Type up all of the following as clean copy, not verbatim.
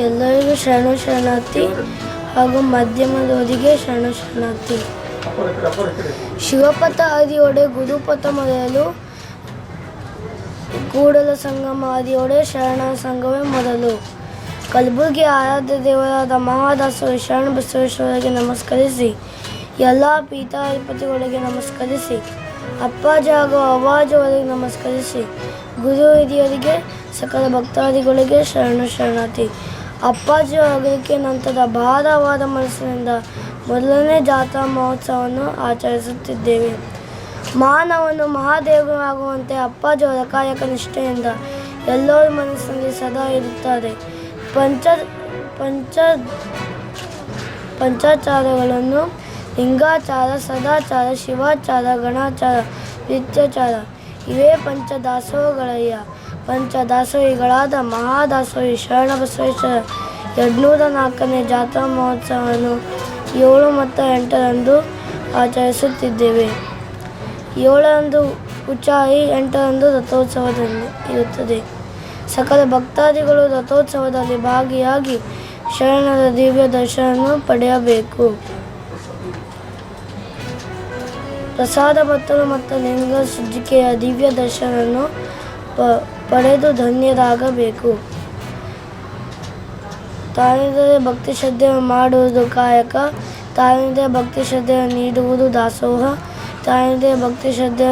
ಎಲ್ಲರಿಗೂ ಶರಣು ಶರಣಾರ್ಥಿ ಹಾಗೂ ಮಾಧ್ಯಮದವರಿಗೆ ಶರಣು ಶರಣಾರ್ಥಿ. ಶಿವಪಥ ಆದಿಯೋಡೆ ಗುರುಪಥ ಮೊದಲು, ಕೂಡಲ ಸಂಗಮ ಆದಿಯೋಡೆ ಶರಣ ಸಂಘವೇ ಮೊದಲು. ಕಲಬುರಗಿ ಆರಾಧ್ಯ ದೇವರಾದ ಮಹಾದಾಸರು ಶರಣ ಬಸವೇಶ್ವರರಿಗೆ ನಮಸ್ಕರಿಸಿ, ಎಲ್ಲ ಪೀಠಾಧಿಪತಿಗಳಿಗೆ ನಮಸ್ಕರಿಸಿ, ಅಪ್ಪಾಜಿ ಹಾಗೂ ಅವ್ವಾಜಿ ಅವರಿಗೆ ನಮಸ್ಕರಿಸಿ, ಗುರು ಹಿರಿಯರಿಗೆ ಸಕಲ ಭಕ್ತಾದಿಗಳಿಗೆ ಶರಣು ಶರಣಾರ್ಥಿ. ಅಪ್ಪಾಜಿ ಅಗಲಿಕೆ ನಂತರ ಭಾರವಾದ ಮನಸ್ಸಿನಿಂದ ಮೊದಲನೇ ಜಾತ್ರಾ ಮಹೋತ್ಸವವನ್ನು ಆಚರಿಸುತ್ತಿದ್ದೇವೆ. ಮಾನವನು ಮಹಾದೇವರಾಗುವಂತೆ ಅಪ್ಪಾಜಿಯವರ ಕಾಯಕ ನಿಷ್ಠೆಯಿಂದ ಎಲ್ಲರ ಮನಸ್ಸಿನಲ್ಲಿ ಸದಾ ಇರುತ್ತಾರೆ. ಪಂಚಾಚಾರಗಳನ್ನು ಲಿಂಗಾಚಾರ, ಸದಾಚಾರ, ಶಿವಾಚಾರ, ಗಣಾಚಾರ, ನಿತ್ಯಾಚಾರ ಇವೇ ಪಂಚದಾಸೋಹಗಳಯ್ಯ. ಪಂಚದಾಸೋಹಿಗಳಾದ ಮಹಾದಾಸೋಹಿ ಶರಣ ಬಸವೇಶ್ವರ 204ನೇ ಜಾತ್ರಾ ಮಹೋತ್ಸವವನ್ನು 7 ಮತ್ತು 8ರಂದು ಆಚರಿಸುತ್ತಿದ್ದೇವೆ. 7ರಂದು ಉಚಾಯಿ, 8ರಂದು ರಥೋತ್ಸವದಲ್ಲಿ ಇರುತ್ತದೆ. ಸಕಲ ಭಕ್ತಾದಿಗಳು ರಥೋತ್ಸವದಲ್ಲಿ ಭಾಗಿಯಾಗಿ ಶರಣರ ದಿವ್ಯ ದರ್ಶನವನ್ನು ಪಡೆಯಬೇಕು. ಪ್ರಸಾದ ಮತ್ತು ಲಿಂಗ ಸಜ್ಜಿಕೆಯ ದಿವ್ಯ ದರ್ಶನವನ್ನು ಪಡೆದು ಧನ್ಯರಾಗಬೇಕು. ತಾನಿದ್ದರೆ ಭಕ್ತಿ ಶ್ರದ್ಧೆ ಮಾಡುವುದು ಕಾಯಕ, ತಾನಿದ್ದರೆ ಭಕ್ತಿ ಶ್ರದ್ಧೆ ನೀಡುವುದು ದಾಸೋಹ, ತಾನಿದ್ದರೆ ಭಕ್ತಿ ಶ್ರದ್ಧೆ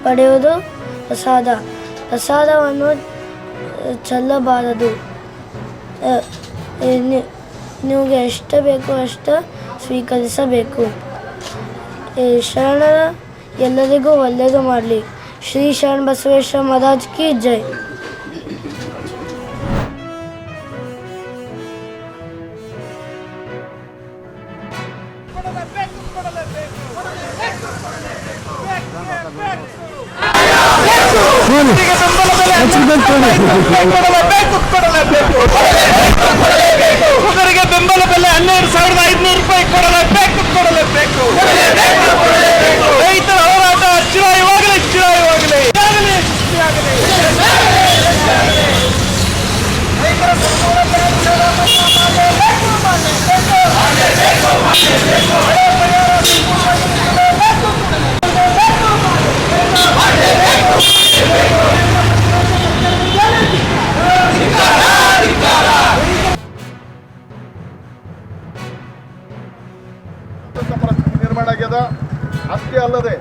ಪಡೆಯುವುದು ಪ್ರಸಾದ. ಪ್ರಸಾದವನ್ನು ಚೆಲ್ಲಬಾರದು. ನಿಮಗೆ ಎಷ್ಟು ಬೇಕೋ ಅಷ್ಟು ಸ್ವೀಕರಿಸಬೇಕು. ಶರಣರ ಎಲ್ಲರಿಗೂ ಒಳ್ಳೆಯದು ಮಾಡಲಿ. ಶ್ರೀ ಶರಣ ಬಸವೇಶ್ವರ ಮಹಾರಾಜ್ ಕಿ ಜೈ. ಒಬ್ಬರಿಗೆ ಬೆಂಬಲ ಬೆಲೆ 12,500 ರೂಪಾಯಿ ಕೊಡಲೇಬೇಕು. ರೈತರ ಹೋರಾಟ ಚಿರಾಯುವಾಗಲಿ. ನಿರ್ಮಾಣ ಆಗ್ಯದ. ಅಷ್ಟೇ ಅಲ್ಲದೆ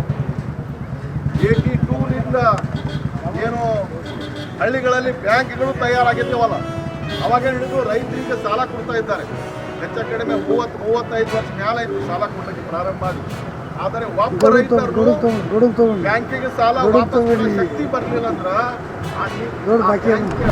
82ನಿಂದ ಏನು ಹಳ್ಳಿಗಳಲ್ಲಿ ಬ್ಯಾಂಕ್ಗಳು ತಯಾರಾಗಿದ್ದೇವಲ್ಲ, ಅವಾಗ ಹಿಡಿದು ರೈತರಿಗೆ ಸಾಲ ಕೊಡ್ತಾ ಇದ್ದಾರೆ. ಹೆಚ್ಚು ಕಡಿಮೆ 30-35 ವರ್ಷ ಮ್ಯಾಲ ಇತ್ತು ಸಾಲ ಕೊಡಲಿಕ್ಕೆ ಪ್ರಾರಂಭ ಆಗಿ. ಆದರೆ ಒಬ್ಬ ರೈತರು ಬ್ಯಾಂಕಿಗೆ ಸಾಲ ವಾಪಸ್ ಕೊಡೋ ಶಕ್ತಿ ಬರಲಿಲ್ಲ ಅಂದ್ರೆ